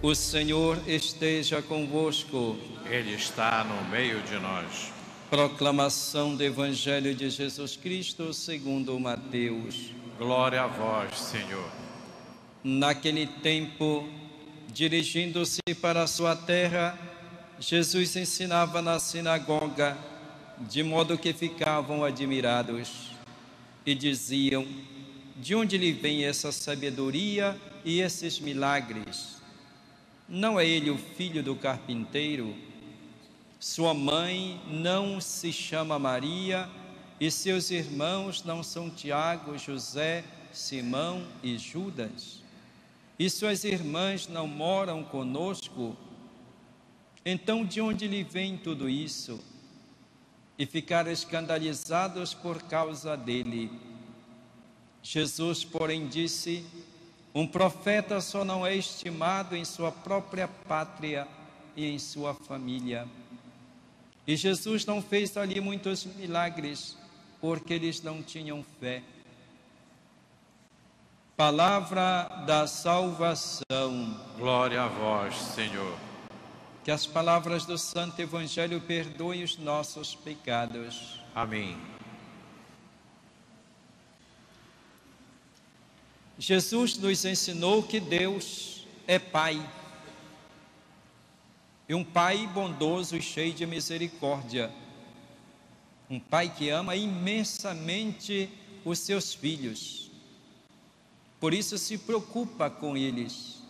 O Senhor esteja convosco. Ele está no meio de nós. Proclamação do Evangelho de Jesus Cristo segundo Mateus. Glória a vós, Senhor. Naquele tempo, dirigindo-se para a sua terra, Jesus ensinava na sinagoga, de modo que ficavam admirados e diziam: de onde lhe vem essa sabedoria e esses milagres? Não é ele o filho do carpinteiro? Sua mãe não se chama Maria e seus irmãos não são Tiago, José, Simão e Judas? E suas irmãs não moram conosco? Então de onde lhe vem tudo isso? E ficaram escandalizados por causa dele. Jesus, porém, disse: um profeta só não é estimado em sua própria pátria e em sua família. E Jesus não fez ali muitos milagres, porque eles não tinham fé. Palavra da salvação. Glória a vós, Senhor. Que as palavras do Santo Evangelho perdoem os nossos pecados. Amém. Jesus nos ensinou que Deus é Pai, e um Pai bondoso e cheio de misericórdia, um Pai que ama imensamente os seus filhos, por isso se preocupa com eles,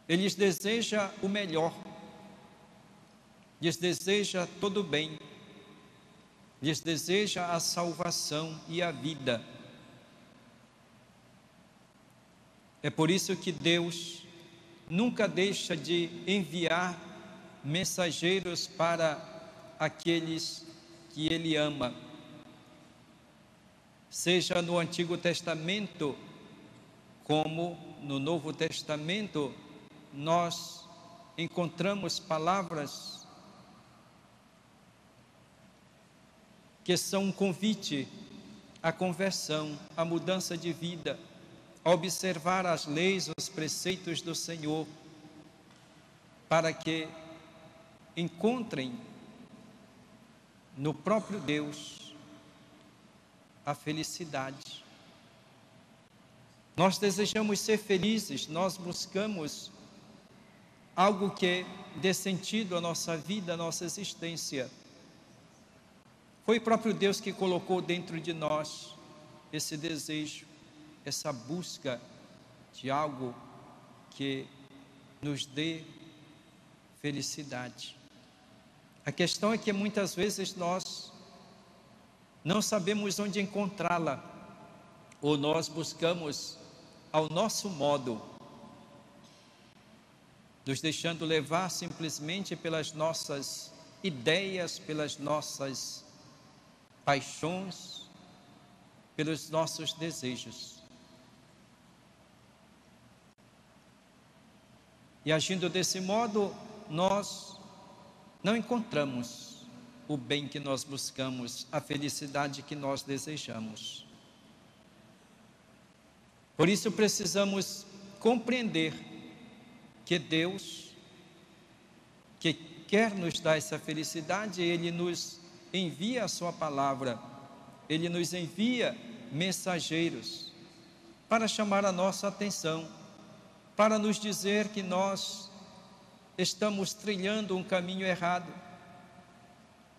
lhes deseja o melhor, lhes deseja todo o bem, lhes deseja a salvação e a vida. É por isso que Deus nunca deixa de enviar mensageiros para aqueles que Ele ama. Seja no Antigo Testamento, como no Novo Testamento, nós encontramos palavras que são um convite à conversão, à mudança de vida, a observar as leis, os preceitos do Senhor, para que encontrem no próprio Deus a felicidade. Nós desejamos ser felizes, nós buscamos algo que dê sentido à nossa vida, à nossa existência. Foi o próprio Deus que colocou dentro de nós esse desejo, essa busca de algo que nos dê felicidade. A questão é que muitas vezes nós não sabemos onde encontrá-la, ou nós buscamos ao nosso modo, nos deixando levar simplesmente pelas nossas ideias, pelas nossas paixões, pelos nossos desejos. E agindo desse modo, nós não encontramos o bem que nós buscamos, a felicidade que nós desejamos. Por isso precisamos compreender que Deus, que quer nos dar essa felicidade, Ele nos envia a sua palavra, Ele nos envia mensageiros para chamar a nossa atenção, para nos dizer que nós estamos trilhando um caminho errado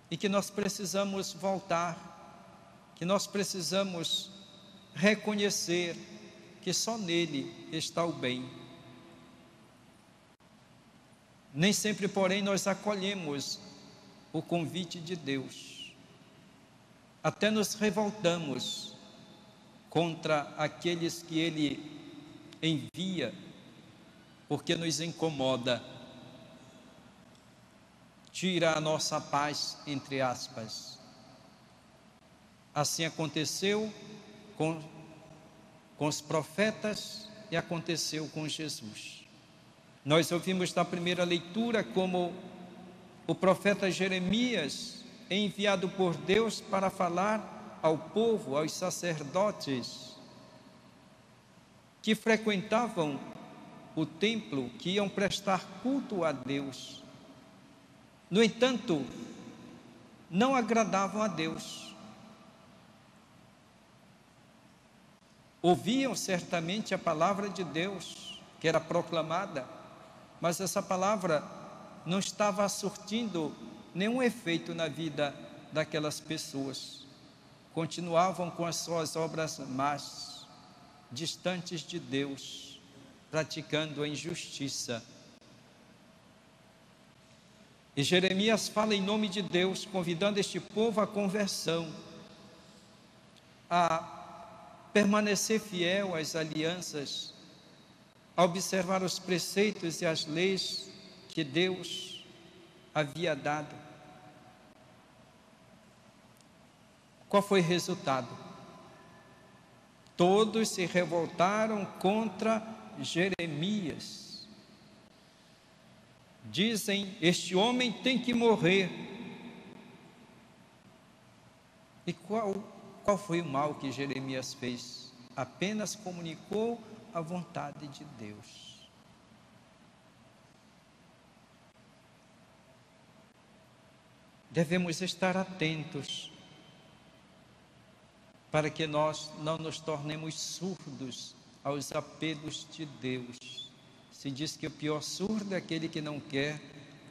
e que nós precisamos voltar, que nós precisamos reconhecer que só nele está o bem. Nem sempre, porém, nós acolhemos o convite de Deus, até nos revoltamos contra aqueles que Ele envia, porque nos incomoda, tira a nossa paz, entre aspas. Assim aconteceu com os profetas e aconteceu com Jesus. Nós ouvimos na primeira leitura como o profeta Jeremias é enviado por Deus para falar ao povo, aos sacerdotes que frequentavam o templo, que iam prestar culto a Deus. No entanto, não agradavam a Deus. Ouviam certamente a palavra de Deus, que era proclamada, mas essa palavra não estava surtindo nenhum efeito na vida daquelas pessoas. Continuavam com as suas obras más, distantes de Deus, praticando a injustiça. E Jeremias fala em nome de Deus, convidando este povo à conversão, a permanecer fiel às alianças, a observar os preceitos e as leis que Deus havia dado. Qual foi o resultado? Todos se revoltaram contra Jeremias. Dizem: este homem tem que morrer. E qual foi o mal que Jeremias fez? Apenas comunicou a vontade de Deus. Devemos estar atentos para que nós não nos tornemos surdos aos apelos de Deus. Se diz que o pior surdo é aquele que não quer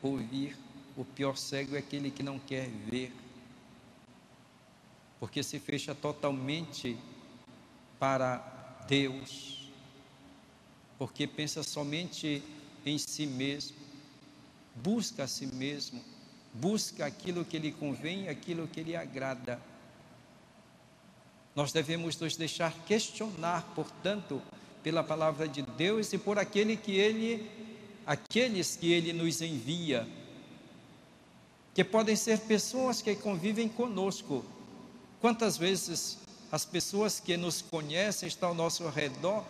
ouvir, o pior cego é aquele que não quer ver, porque se fecha totalmente para Deus, porque pensa somente em si mesmo, busca a si mesmo, busca aquilo que lhe convém, aquilo que lhe agrada. Nós devemos nos deixar questionar, portanto, pela palavra de Deus e por aqueles que Ele nos envia, que podem ser pessoas que convivem conosco. Quantas vezes as pessoas que nos conhecem, estão ao nosso redor,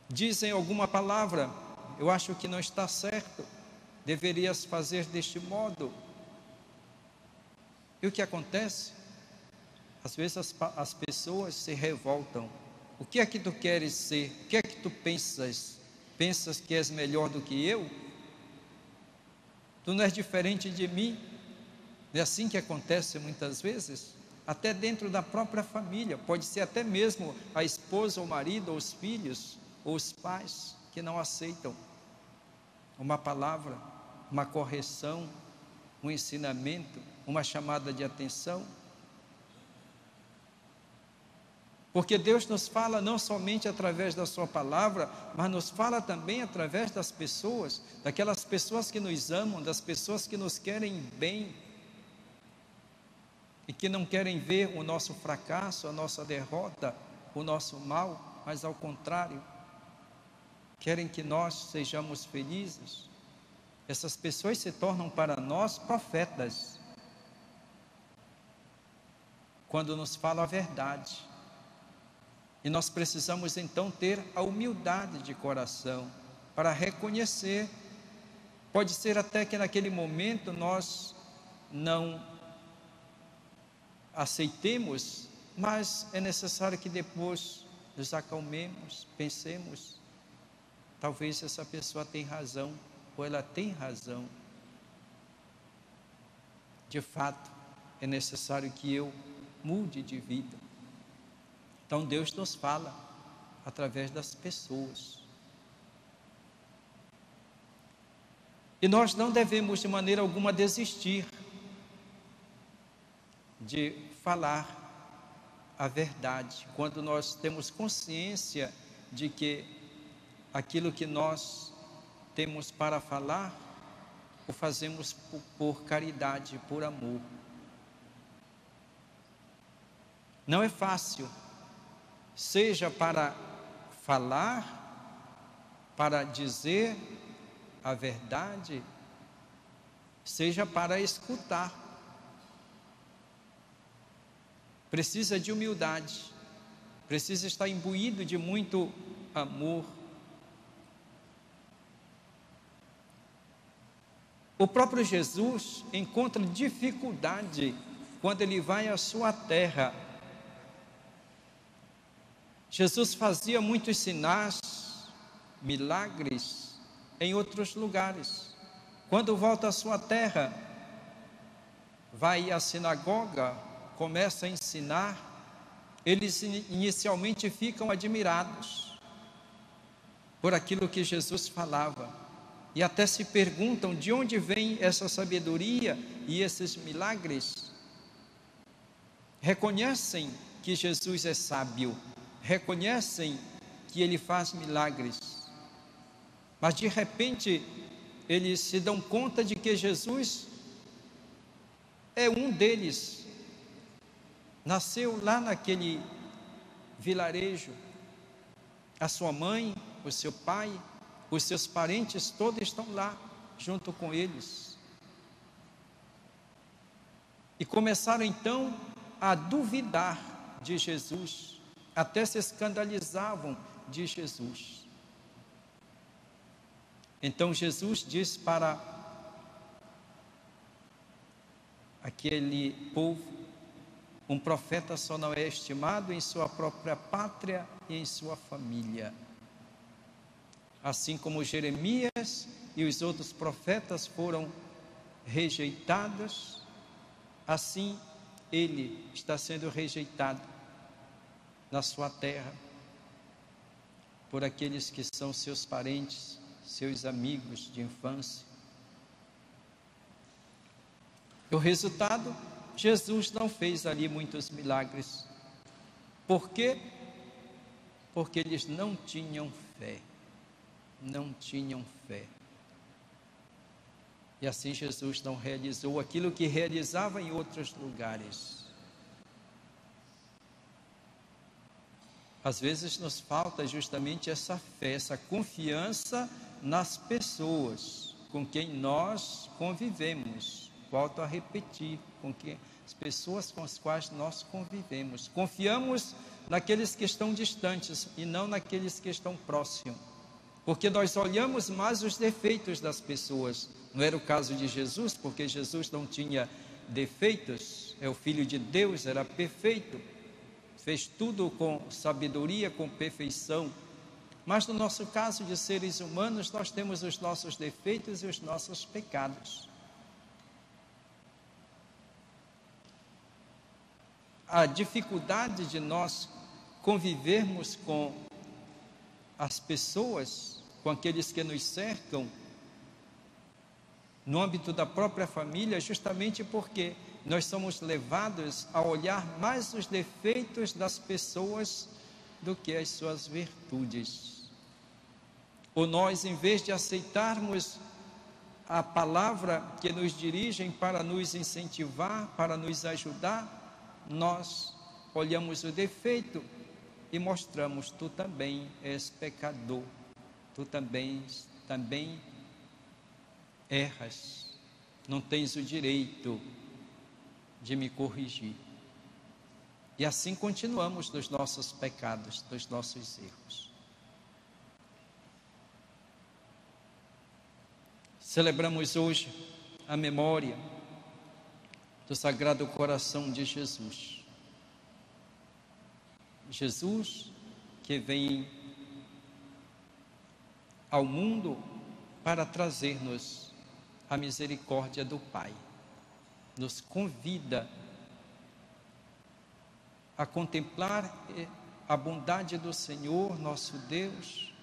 dizem alguma palavra: eu acho que não está certo, deverias fazer deste modo. E o que acontece? Às vezes as pessoas se revoltam. O que é que tu queres ser? O que é que tu pensas? Pensas que és melhor do que eu? Tu não és diferente de mim? É assim que acontece muitas vezes, até dentro da própria família. Pode ser até mesmo a esposa, o marido, ou os filhos, ou os pais, que não aceitam uma palavra, uma correção, um ensinamento, uma chamada de atenção. Porque Deus nos fala não somente através da sua palavra, mas nos fala também através das pessoas, daquelas pessoas que nos amam, das pessoas que nos querem bem e que não querem ver o nosso fracasso, a nossa derrota, o nosso mal, mas ao contrário, querem que nós sejamos felizes. Essas pessoas se tornam para nós profetas, quando nos falam a verdade. E nós precisamos então ter a humildade de coração para reconhecer. Pode ser até que naquele momento nós não aceitemos, mas é necessário que depois nos acalmemos, pensemos: talvez essa pessoa tenha razão, ou ela tem razão. De fato, é necessário que eu mude de vida. Então Deus nos fala através das pessoas. E nós não devemos de maneira alguma desistir de falar a verdade, quando nós temos consciência de que aquilo que nós temos para falar, o fazemos por caridade, por amor. Não é fácil, seja para falar, para dizer a verdade, seja para escutar. Precisa de humildade, precisa estar imbuído de muito amor. O próprio Jesus encontra dificuldade quando ele vai à sua terra. Jesus fazia muitos sinais, milagres em outros lugares. Quando volta à sua terra, vai à sinagoga, começa a ensinar, eles inicialmente ficam admirados por aquilo que Jesus falava, e até se perguntam de onde vem essa sabedoria e esses milagres. Reconhecem que Jesus é sábio, reconhecem que Ele faz milagres, mas de repente eles se dão conta de que Jesus é um deles, nasceu lá naquele vilarejo, a sua mãe, o seu pai, os seus parentes todos estão lá junto com eles, e começaram então a duvidar de Jesus, até se escandalizavam de Jesus. Então Jesus diz para aquele povo: um profeta só não é estimado em sua própria pátria e em sua família. Assim como Jeremias e os outros profetas foram rejeitados, assim ele está sendo rejeitado na sua terra por aqueles que são seus parentes, seus amigos de infância. O resultado, Jesus não fez ali muitos milagres. Por quê? Porque eles não tinham fé. Não tinham fé. E assim Jesus não realizou aquilo que realizava em outros lugares. Às vezes nos falta justamente essa fé, essa confiança nas pessoas com quem nós convivemos. Volto a repetir, as pessoas com as quais nós convivemos. Confiamos naqueles que estão distantes e não naqueles que estão próximos. Porque nós olhamos mais os defeitos das pessoas. Não era o caso de Jesus, porque Jesus não tinha defeitos. É o Filho de Deus, era perfeito. Fez tudo com sabedoria, com perfeição. Mas no nosso caso de seres humanos, nós temos os nossos defeitos e os nossos pecados. A dificuldade de nós convivermos com as pessoas, com aqueles que nos cercam, no âmbito da própria família, justamente porque nós somos levados a olhar mais os defeitos das pessoas do que as suas virtudes. Ou nós, em vez de aceitarmos a palavra que nos dirigem para nos incentivar, para nos ajudar, nós olhamos o defeito e mostramos: tu também és pecador, tu também erras, não tens o direito de me corrigir. E assim continuamos nos nossos pecados, nos nossos erros. Celebramos hoje a memória do Sagrado Coração de Jesus. Jesus que vem ao mundo para trazer-nos a misericórdia do Pai. Nos convida a contemplar a bondade do Senhor, nosso Deus,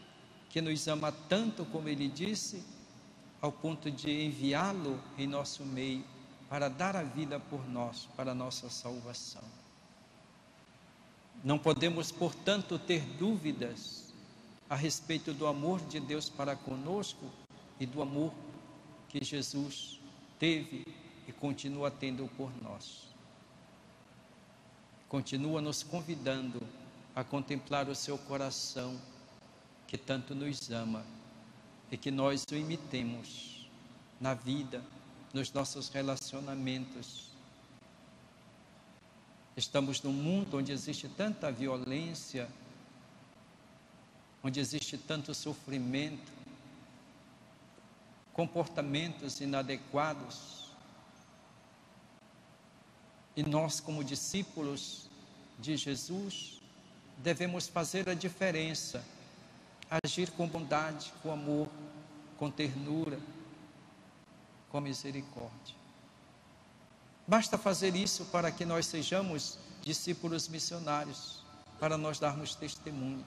que nos ama tanto, como Ele disse, ao ponto de enviá-lo em nosso meio, para dar a vida por nós, para a nossa salvação. Não podemos, portanto, ter dúvidas a respeito do amor de Deus para conosco e do amor que Jesus teve e continua tendo por nós. Continua nos convidando a contemplar o seu coração, que tanto nos ama, e que nós o imitemos na vida, nos nossos relacionamentos. Estamos num mundo onde existe tanta violência, onde existe tanto sofrimento, comportamentos inadequados. E nós, como discípulos de Jesus, devemos fazer a diferença, agir com bondade, com amor, com ternura, com misericórdia. Basta fazer isso para que nós sejamos discípulos missionários, para nós darmos testemunho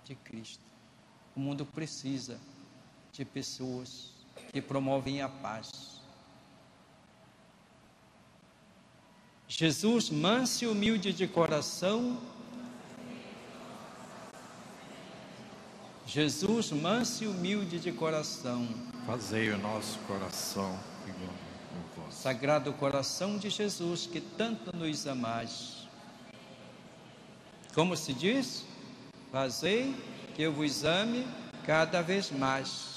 de Cristo. O mundo precisa de pessoas que promovem a paz. Jesus, manso e humilde de coração. Jesus, manso e humilde de coração. Fazei o nosso coração igual ao vosso. Sagrado coração de Jesus, que tanto nos amais. Como se diz? Fazei que eu vos ame cada vez mais.